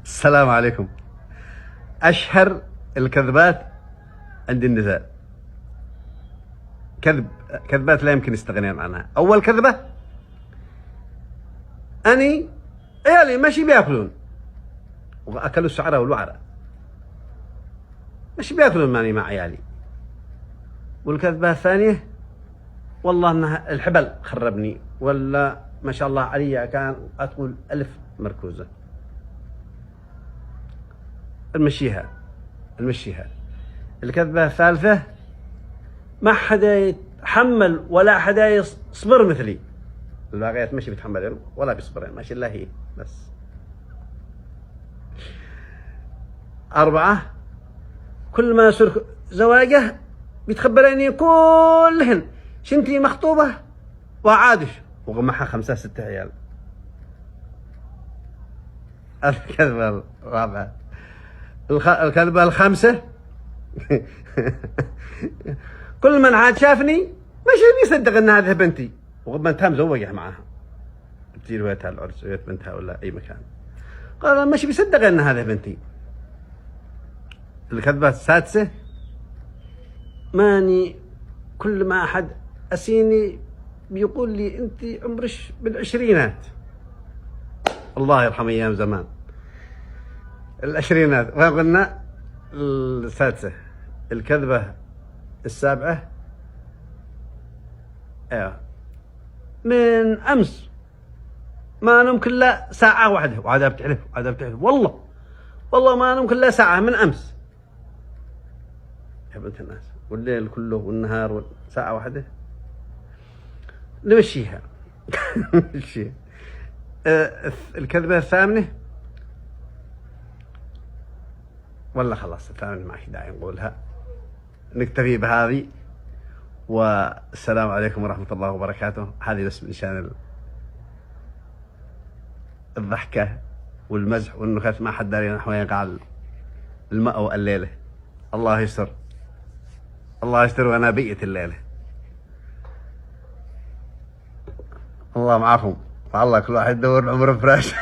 السلام عليكم. أشهر الكذبات عند النساء كذبات لا يمكن يستغنين عنها. أول كذبة: أني عيالي ماشي بياكلون، وأكلوا الشعراء والوعرة، ماشي بياكلون ماني مع عيالي. والكذبة الثانية: والله أنها الحبل خربني، ولا ما شاء الله علي كان أقول 1000 مركوزة. المشيها. الكذبة الثالثة: ما حدا يتحمل ولا حدا يصبر مثلي. الباقيات ماشي بيتحملين ولا بيصبرين، ماشي إلا هي بس. 4: كل ما يصير زواجه بيتخبريني كلهن شنتي مخطوبة وعادش، ومعها 5 6 عيال. الكذبة الرابعة. الكذبة الخامسة: كل من عاد شافني ماشي بيصدق ان هذه بنتي، وبنتها مزوجة معها، بتجي ويتها العرس ويت بنتها ولا اي مكان، قال ماشي بيصدق ان هذه بنتي. الكذبة السادسة: ماني كل ما احد اسيني بيقول لي انت عمرش بالعشرينات. الله يرحم ايام زمان العشرينات. وقلنا السادسة. الكذبة السابعة: من امس ما نمكن كلا ساعة واحدة، وعادها بتحلف والله ما نمكن كلا ساعة من امس. يا بنت الناس، والليل كله والنهار ساعة واحدة. نمشيها. الكذبة الثامنة، ولا خلاص الثامنة ما في داعي نقولها، نكتفي بهذه. والسلام عليكم ورحمة الله وبركاته. هذه بس من شان الضحكة والمزح والنكت، ما حد داري نحو يقع المأوى الليلة. الله يستر وأنا بيئة الليلة. الله معكم، فالله كل واحد يدور عمره فراش.